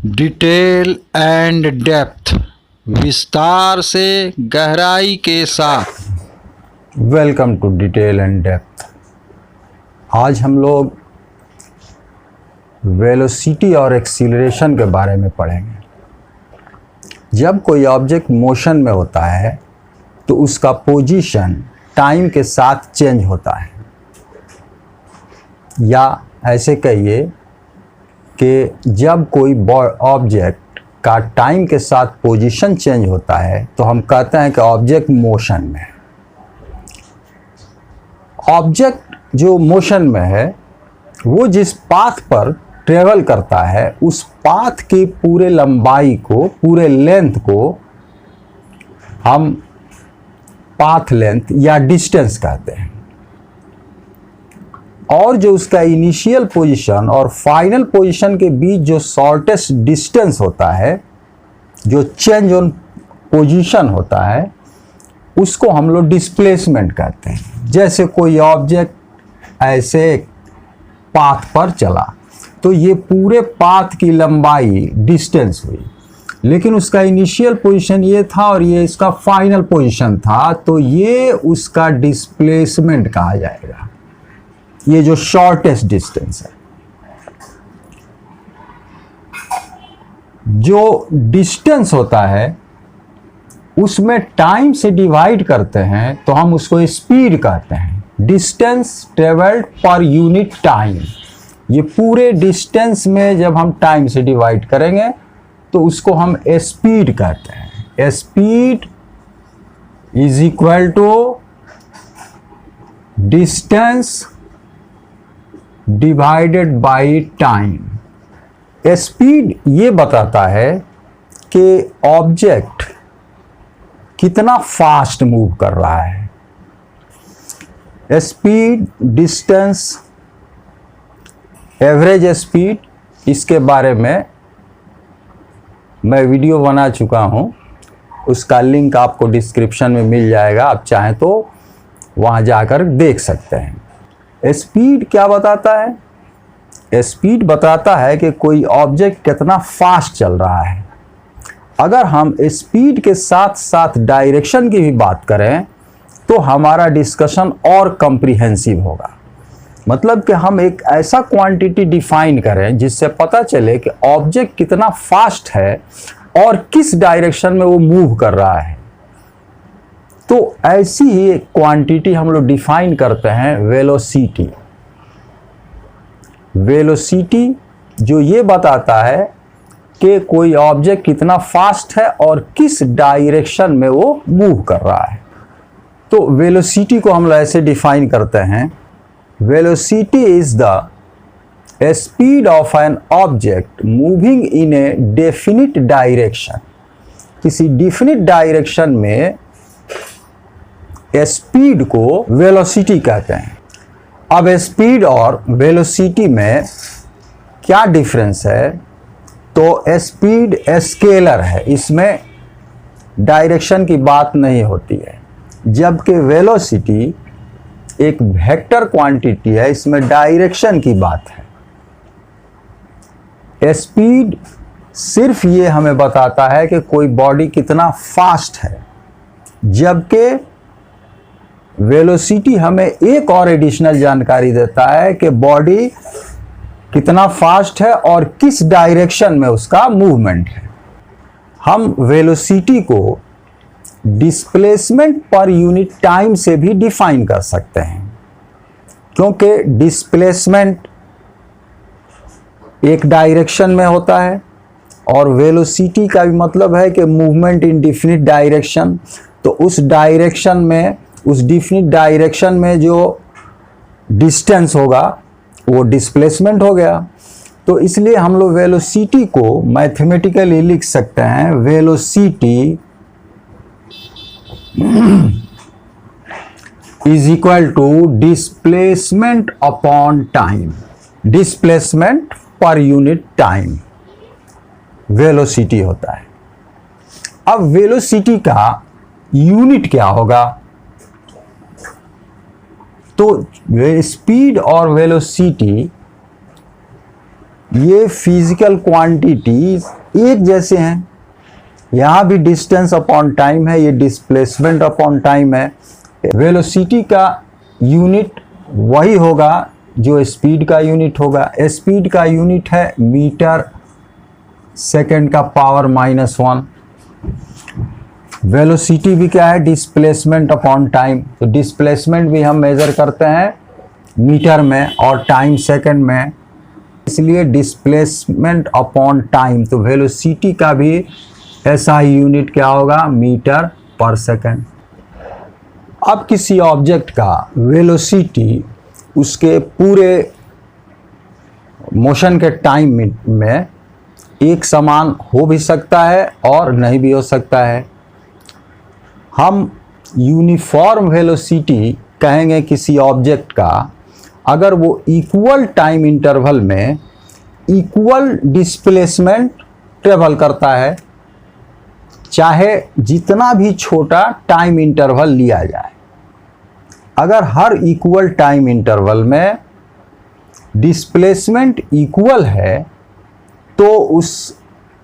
Detail and depth, विस्तार से गहराई के साथ। Welcome to detail and depth. आज हम लोग वेलोसिटी और एक्सीलरेशन के बारे में पढ़ेंगे। जब कोई ऑब्जेक्ट मोशन में होता है तो उसका पोजीशन टाइम के साथ चेंज होता है, या ऐसे कहिए कि जब कोई ऑब्जेक्ट का टाइम के साथ पोजीशन चेंज होता है तो हम कहते हैं कि ऑब्जेक्ट मोशन में है। ऑब्जेक्ट जो मोशन में है वो जिस पाथ पर ट्रेवल करता है उस पाथ की पूरे लंबाई को, पूरे लेंथ को हम पाथ लेंथ या डिस्टेंस कहते हैं। और जो उसका इनिशियल पोजीशन और फाइनल पोजीशन के बीच जो शॉर्टेस्ट डिस्टेंस होता है, जो चेंज ऑन पोजीशन होता है, उसको हम लोग डिस्प्लेसमेंट कहते हैं। जैसे कोई ऑब्जेक्ट ऐसे पाथ पर चला तो ये पूरे पाथ की लंबाई डिस्टेंस हुई, लेकिन उसका इनिशियल पोजीशन ये था और ये इसका फाइनल पोजीशन था, तो ये उसका डिस्प्लेसमेंट कहा जाएगा। ये जो शॉर्टेस्ट डिस्टेंस है, जो डिस्टेंस होता है उसमें टाइम से डिवाइड करते हैं तो हम उसको स्पीड कहते हैं। डिस्टेंस ट्रेवल्ड पर यूनिट टाइम, ये पूरे डिस्टेंस में जब हम टाइम से डिवाइड करेंगे तो उसको हम स्पीड कहते हैं। Speed is equal to distance divided by time. Speed ये बताता है कि ऑब्जेक्ट कितना फास्ट मूव कर रहा है। स्पीड, डिस्टेंस, एवरेज स्पीड, इसके बारे में मैं वीडियो बना चुका हूँ, उसका लिंक आपको डिस्क्रिप्शन में मिल जाएगा, आप चाहें तो वहाँ जाकर देख सकते हैं। स्पीड क्या बताता है? स्पीड बताता है कि कोई ऑब्जेक्ट कितना फास्ट चल रहा है। अगर हम स्पीड के साथ साथ डायरेक्शन की भी बात करें तो हमारा डिस्कशन और कॉम्प्रिहेंसिव होगा। मतलब कि हम एक ऐसा क्वांटिटी डिफाइन करें जिससे पता चले कि ऑब्जेक्ट कितना फास्ट है और किस डायरेक्शन में वो मूव कर रहा है। तो ऐसी ही क्वांटिटी हम लोग डिफाइन करते हैं वेलोसिटी। वेलोसिटी जो ये बताता है कि कोई ऑब्जेक्ट कितना फास्ट है और किस डायरेक्शन में वो मूव कर रहा है। तो वेलोसिटी को हम लोग ऐसे डिफाइन करते हैं, velocity is the speed of an object moving in A definite direction. किसी डिफिनिट डायरेक्शन में स्पीड को वेलोसिटी कहते हैं। अब स्पीड और वेलोसिटी में क्या डिफरेंस है? तो स्पीड स्केलर है, इसमें डायरेक्शन की बात नहीं होती है, जबकि वेलोसिटी एक वेक्टर क्वांटिटी है, इसमें डायरेक्शन की बात है। स्पीड सिर्फ ये हमें बताता है कि कोई बॉडी कितना फास्ट है, जबकि वेलोसिटी हमें एक और एडिशनल जानकारी देता है कि बॉडी कितना फास्ट है और किस डायरेक्शन में उसका मूवमेंट है। हम वेलोसिटी को डिस्प्लेसमेंट पर यूनिट टाइम से भी डिफाइन कर सकते हैं, क्योंकि डिस्प्लेसमेंट एक डायरेक्शन में होता है और वेलोसिटी का भी मतलब है कि मूवमेंट इन डिफिनिट डायरेक्शन। तो उस डायरेक्शन में, उस डिफिनिट डायरेक्शन में जो डिस्टेंस होगा वो डिस्प्लेसमेंट हो गया। तो इसलिए हम लोग वेलोसिटी को मैथमेटिकली लिख सकते हैं, velocity is equal to displacement upon time. Displacement पर यूनिट टाइम वेलोसिटी होता है। अब वेलोसिटी का यूनिट क्या होगा? तो स्पीड और वेलोसिटी ये फिजिकल क्वांटिटीज एक जैसे हैं। यहाँ भी डिस्टेंस अपॉन टाइम है, ये डिस्प्लेसमेंट अपॉन टाइम है। वेलोसिटी का यूनिट वही होगा जो स्पीड का यूनिट होगा। स्पीड का यूनिट है मीटर सेकंड का पावर -1। वेलोसिटी भी क्या है? Displacement upon time. तो डिस्प्लेसमेंट भी हम मेजर करते हैं मीटर में और टाइम सेकंड में, इसलिए डिस्प्लेसमेंट अपॉन टाइम। तो वेलोसिटी का भी ऐसा ही यूनिट क्या होगा? मीटर पर सेकंड। अब किसी ऑब्जेक्ट का वेलोसिटी उसके पूरे मोशन के टाइम में एक समान हो भी सकता है और नहीं भी हो सकता है। हम यूनिफॉर्म वेलोसिटी कहेंगे किसी ऑब्जेक्ट का अगर वो इक्वल टाइम इंटरवल में इक्वल डिस्प्लेसमेंट ट्रेवल करता है, चाहे जितना भी छोटा टाइम इंटरवल लिया जाए। अगर हर इक्वल टाइम इंटरवल में डिस्प्लेसमेंट इक्वल है तो उस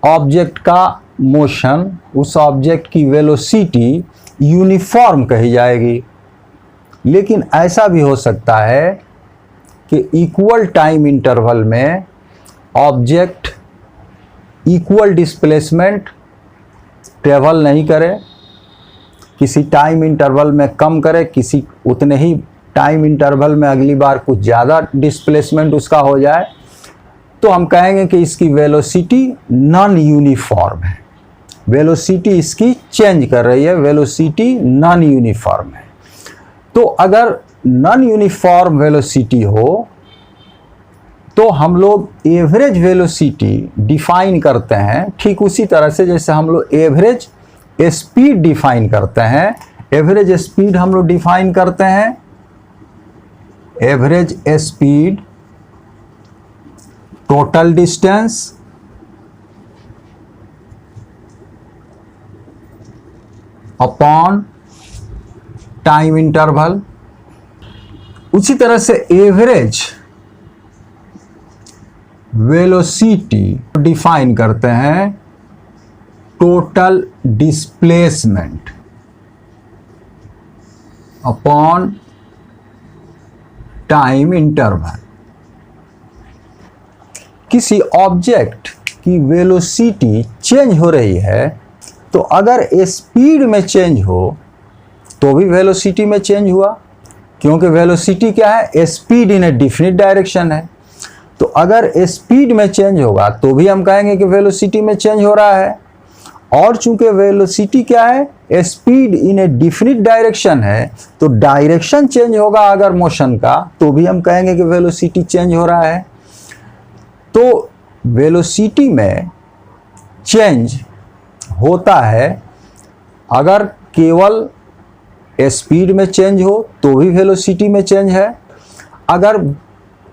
ऑब्जेक्ट का मोशन, उस ऑब्जेक्ट की वेलोसिटी यूनिफॉर्म कही जाएगी। लेकिन ऐसा भी हो सकता है कि इक्वल टाइम इंटरवल में ऑब्जेक्ट इक्वल डिस्प्लेसमेंट ट्रेवल नहीं करे, किसी टाइम इंटरवल में कम करे, किसी उतने ही टाइम इंटरवल में अगली बार कुछ ज़्यादा डिस्प्लेसमेंट उसका हो जाए, तो हम कहेंगे कि इसकी वेलोसिटी नॉन यूनिफॉर्म है। वेलोसिटी इसकी चेंज कर रही है, वेलोसिटी नॉन यूनिफॉर्म है। तो अगर नॉन यूनिफॉर्म वेलोसिटी हो तो हम लोग एवरेज वेलोसिटी डिफाइन करते हैं, ठीक उसी तरह से जैसे हम लोग एवरेज स्पीड डिफाइन करते हैं। एवरेज स्पीड हम लोग डिफाइन करते हैं, average speed total distance upon time interval. उसी तरह से एवरेज वेलोसिटी डिफाइन करते हैं total displacement upon time interval. किसी ऑब्जेक्ट की वेलोसिटी चेंज हो रही है तो अगर स्पीड में चेंज हो तो भी वेलोसिटी में चेंज हुआ, क्योंकि वेलोसिटी क्या है? Speed in A definite direction है। तो अगर स्पीड में चेंज होगा तो भी हम कहेंगे कि वेलोसिटी में चेंज हो रहा है। और चूंकि वेलोसिटी क्या है? Speed in A definite direction है, तो डायरेक्शन चेंज होगा अगर मोशन का तो भी हम कहेंगे कि वेलोसिटी चेंज हो रहा है। तो वेलोसिटी में चेंज होता है अगर केवल स्पीड में चेंज हो तो भी वेलोसिटी में चेंज है। अगर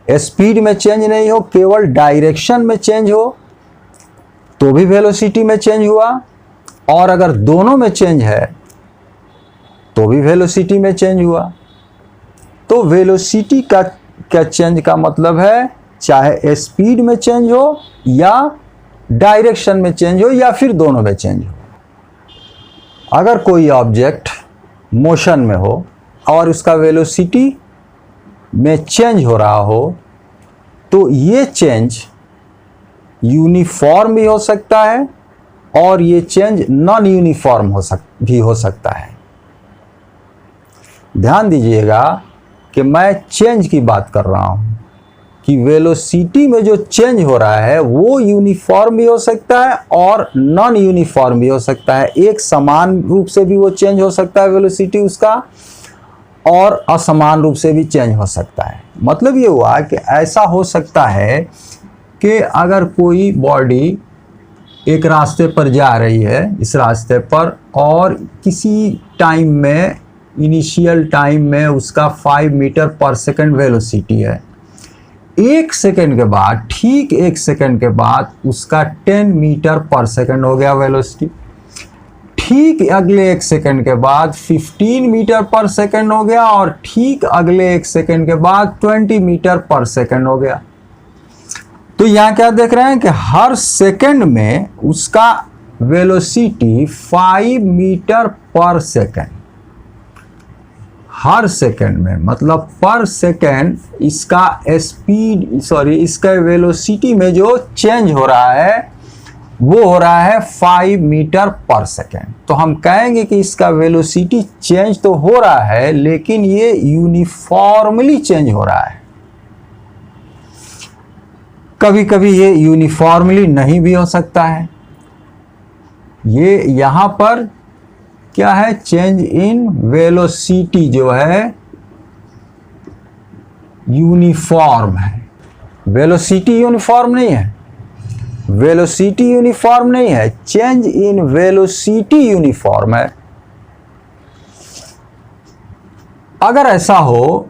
स्पीड में चेंज नहीं हो, केवल डायरेक्शन में चेंज हो तो भी वेलोसिटी में चेंज हुआ। और अगर दोनों में चेंज है तो भी वेलोसिटी में चेंज हुआ। तो वेलोसिटी का चेंज का मतलब है चाहे स्पीड में चेंज हो या डायरेक्शन में चेंज हो या फिर दोनों में चेंज हो। अगर कोई ऑब्जेक्ट मोशन में हो और उसका वेलोसिटी में चेंज हो रहा हो तो ये चेंज यूनिफॉर्म भी हो सकता है और ये चेंज नॉन यूनिफॉर्म भी हो सकता है। ध्यान दीजिएगा कि मैं चेंज की बात कर रहा हूं कि वेलोसिटी में जो चेंज हो रहा है वो यूनिफॉर्म भी हो सकता है और नॉन यूनिफॉर्म भी हो सकता है। एक समान रूप से भी वो चेंज हो सकता है वेलोसिटी उसका, और असमान रूप से भी चेंज हो सकता है। मतलब ये हुआ कि ऐसा हो सकता है कि अगर कोई बॉडी एक रास्ते पर जा रही है, इस रास्ते पर, और किसी टाइम में, इनिशियल टाइम में उसका 5 मीटर पर सेकंड वेलोसिटी है। एक सेकंड के बाद, ठीक एक सेकंड के बाद उसका 10 मीटर पर सेकंड हो गया वेलोसिटी। ठीक अगले एक सेकंड के बाद 15 मीटर पर सेकंड हो गया और ठीक अगले एक सेकंड के बाद 20 मीटर पर सेकंड हो गया। तो यहाँ क्या देख रहे हैं कि हर सेकंड में उसका वेलोसिटी 5 मीटर पर सेकंड, हर सेकंड में, मतलब पर सेकंड इसका इसका वेलोसिटी में जो चेंज हो रहा है वो हो रहा है 5 मीटर पर सेकंड। तो हम कहेंगे कि इसका वेलोसिटी चेंज तो हो रहा है लेकिन ये यूनिफॉर्मली चेंज हो रहा है। कभी कभी ये यूनिफॉर्मली नहीं भी हो सकता है। ये यहां पर क्या है, चेंज इन वेलोसिटी जो है यूनिफॉर्म है। वेलोसिटी यूनिफॉर्म नहीं है, वेलोसिटी यूनिफॉर्म नहीं है, चेंज इन वेलोसिटी यूनिफॉर्म है। अगर ऐसा हो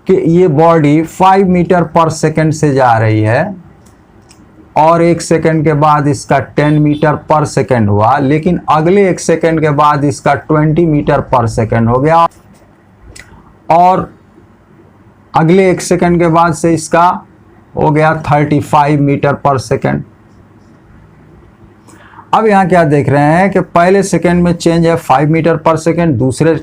कि ये बॉडी 5 मीटर पर सेकंड से जा रही है और 1 सेकंड के बाद इसका 10 मीटर पर सेकंड हुआ, लेकिन अगले 1 सेकंड के बाद इसका 20 मीटर पर सेकंड हो गया और अगले 1 सेकंड के बाद से इसका हो गया 35 मीटर पर सेकंड। अब यहां क्या देख रहे हैं कि पहले सेकंड में चेंज है 5 मीटर पर सेकंड, दूसरे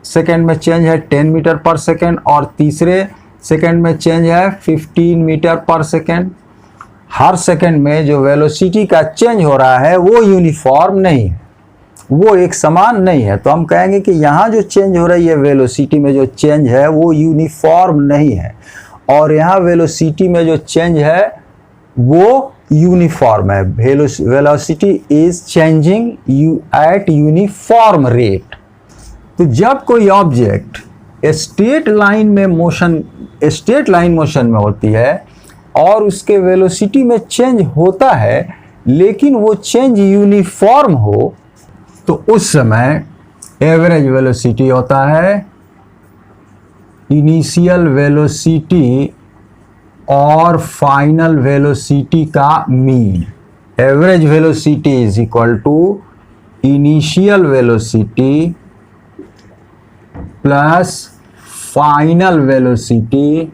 सेकंड में चेंज है 10 मीटर पर सेकंड और तीसरे सेकंड में चेंज है 15 मीटर पर सेकंड। हर सेकंड में जो वेलोसिटी का चेंज हो रहा है वो यूनिफॉर्म नहीं है, वो एक समान नहीं है। तो हम कहेंगे कि यहाँ जो चेंज हो रही है वेलोसिटी में जो चेंज है वो यूनिफॉर्म नहीं है और यहाँ वेलोसिटी में जो चेंज है वो यूनिफॉर्म है। Velocity is changing eight uniform rate. तो जब कोई ऑब्जेक्ट स्ट्रेट लाइन मोशन में होती है और उसके वेलोसिटी में चेंज होता है लेकिन वो चेंज यूनिफॉर्म हो तो उस समय एवरेज वेलोसिटी होता है इनिशियल वेलोसिटी और फाइनल वेलोसिटी का mean. Average velocity is equal to initial velocity plus final velocity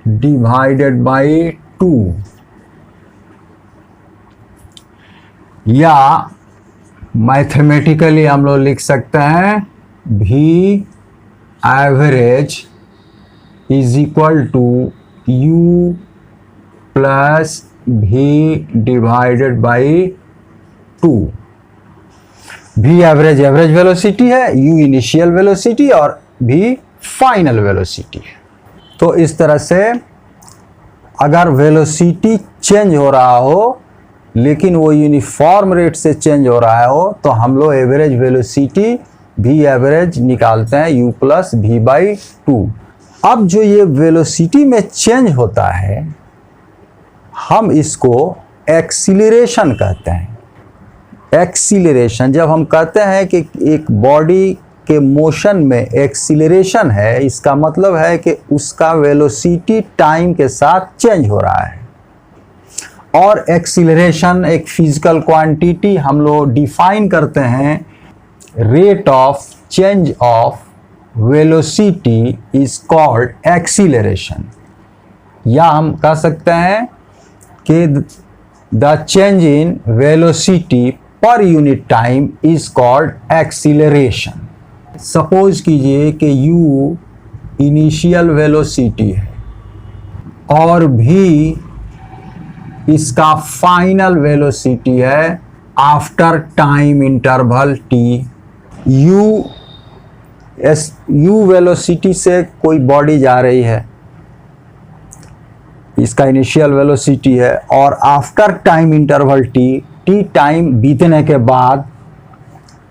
divided by 2, या मैथमेटिकली हम लोग लिख सकते हैं v average is equal to u plus v divided by 2। V average velocity है, u initial velocity और v final velocity है। तो इस तरह से अगर वेलोसिटी चेंज हो रहा हो लेकिन वो यूनिफॉर्म रेट से चेंज हो रहा हो तो हम लोग एवरेज वेलोसिटी भी एवरेज निकालते हैं u प्लस भी बाई 2। अब जो ये वेलोसिटी में चेंज होता है हम इसको एक्सीलरेशन कहते हैं। एक्सीलरेशन, जब हम कहते हैं कि एक बॉडी के मोशन में एक्सीलरेशन है, इसका मतलब है कि उसका वेलोसिटी टाइम के साथ चेंज हो रहा है। और एक्सीलरेशन एक फिजिकल क्वांटिटी हम लोग डिफाइन करते हैं, rate of change of velocity is called acceleration. या हम कह सकते हैं कि the change in velocity per unit time is called acceleration. Suppose कीजिए कि u इनिशियल वेलोसिटी है और भी इसका फाइनल वेलोसिटी है after time interval t। u velocity से कोई बॉडी जा रही है, इसका इनिशियल वेलोसिटी है और after time interval t time बीतने के बाद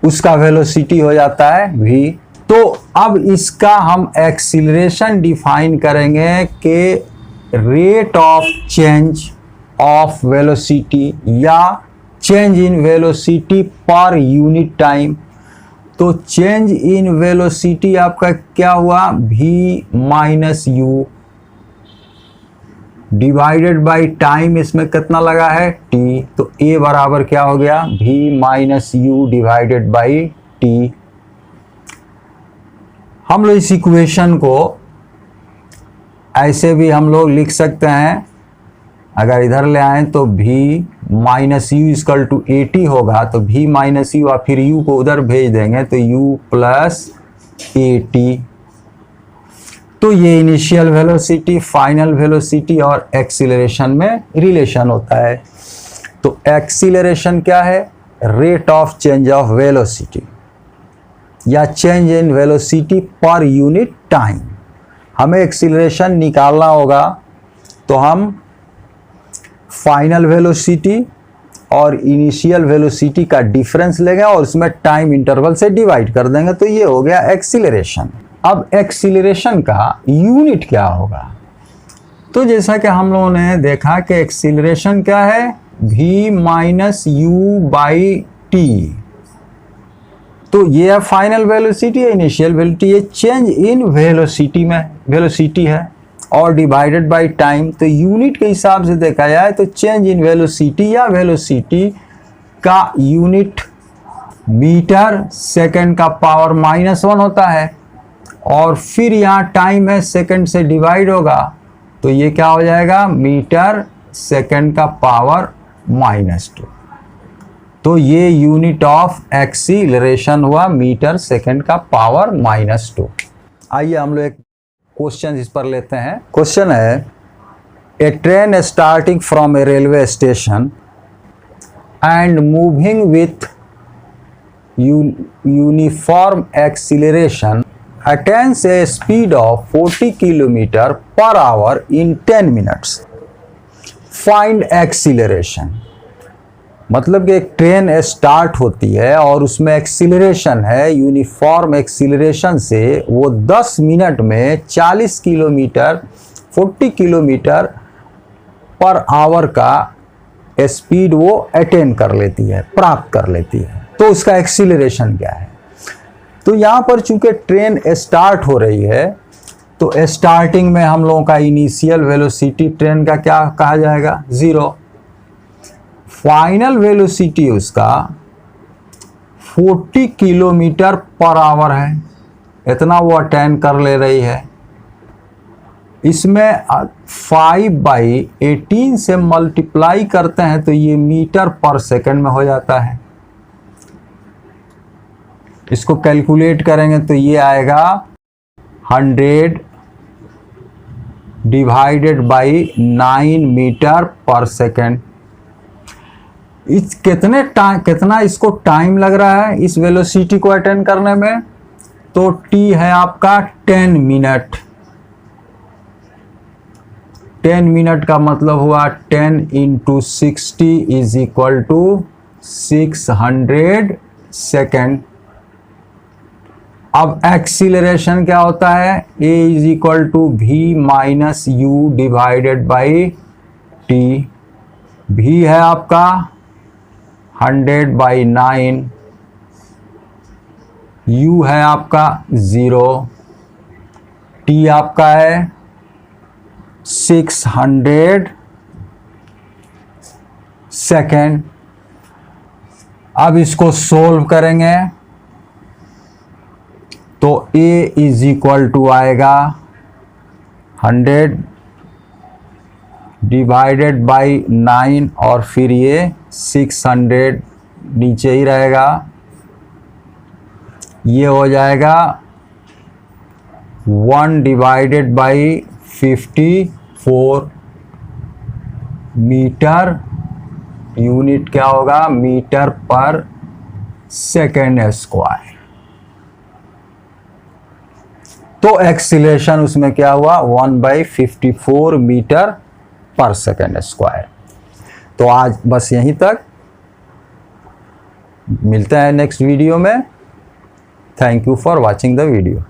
उसका वेलोसिटी हो जाता है v। तो अब इसका हम एक्सीलरेशन डिफाइन करेंगे कि rate of change of velocity या change in velocity per unit time. तो चेंज इन वेलोसिटी आपका क्या हुआ, v minus u divided by time, इसमें कितना लगा है t। तो a बराबर क्या हो गया, v minus u divided by t। हम लोग इस इक्वेशन को ऐसे भी हम लोग लिख सकते हैं अगर इधर ले आए तो v minus u equal to 80 होगा, तो v माइनस यू और फिर u को उधर भेज देंगे तो u प्लस 80। तो ये इनिशियल वेलोसिटी, फाइनल वेलोसिटी और एक्सीलरेशन में रिलेशन होता है। तो एक्सीलरेशन क्या है? Rate of change of velocity या change in velocity per unit time. हमें एक्सीलरेशन निकालना होगा तो हम फाइनल वेलोसिटी और इनिशियल वेलोसिटी का डिफरेंस लेंगे और उसमें टाइम इंटरवल से डिवाइड कर देंगे, तो ये हो गया एक्सीलरेशन। अब एक्सीलरेशन का यूनिट क्या होगा? तो जैसा कि हम लोगों ने देखा कि एक्सीलरेशन क्या है? v minus you by T. तो ये है फाइनल वेलोसिटी, इनिशियल वेलोसिटी, ये चेंज इन वेलोसिटी में वेलोसिटी है और डिवाइडेड बाय टाइम। तो यूनिट के हिसाब से देखा जाए तो चेंज इन वेलोसिटी या वेलोसिटी का यूनिट मीटर सेकंड का पावर -1 होता है और फिर यहाँ टाइम है सेकंड से डिवाइड होगा तो ये क्या हो जाएगा? मीटर सेकंड का पावर -2। तो ये यूनिट ऑफ एक्सीलरेशन हुआ मीटर सेकंड का पावर -2। आइए हम लोग एक क्वेश्चन इस पर लेते हैं। क्वेश्चन है, a train starting from a railway station and moving with uniform acceleration attains a speed of 40 kilometre per hour in 10 minutes. Find acceleration. मतलब कि एक ट्रेन स्टार्ट होती है और उसमें एक्सीलरेशन है, यूनिफॉर्म एक्सीलरेशन से वो 10 मिनट में 40 किलोमीटर 40 किलोमीटर पर आवर का स्पीड वो अटेन कर लेती है, प्राप्त कर लेती है। तो उसका एक्सीलरेशन क्या है? तो यहाँ पर चूंकि ट्रेन स्टार्ट हो रही है तो स्टार्टिंग में हम लोगों का इनिशियल वेलोसिटी ट्रेन का क्या कहा जाएगा? 0। फाइनल वेलोसिटी उसका 40 किलोमीटर पर आवर है, इतना वो अटेन कर ले रही है। इसमें 5/18 से मल्टीप्लाई करते हैं तो ये मीटर पर सेकंड में हो जाता है। इसको कैलकुलेट करेंगे तो ये आएगा 100 डिवाइडेड बाई 9 मीटर पर सेकंड। इस कितना इसको टाइम लग रहा है इस वेलोसिटी को अटेन करने में? तो t है आपका 10 मिनट। 10 मिनट का मतलब हुआ 10 × 60 इज इक्वल टू 600 सेकेंड। अब एक्सीलरेशन क्या होता है? a is equal to v minus u divided by t. v है आपका 100/9, u है आपका 0, t आपका है 600 सेकेंड। अब इसको सोल्व करेंगे तो a इज इक्वल टू आएगा 100 डिवाइडेड बाई 9 और फिर ये 600 नीचे ही रहेगा। ये हो जाएगा 1 डिवाइडेड बाई 54 मीटर। यूनिट क्या होगा? मीटर पर सेकेंड स्क्वायर। तो एक्सीलरेशन उसमें क्या हुआ? 1/54 मीटर पर सेकेंड स्क्वायर। तो आज बस यहीं तक, मिलते हैं नेक्स्ट वीडियो में। Thank you for watching the video.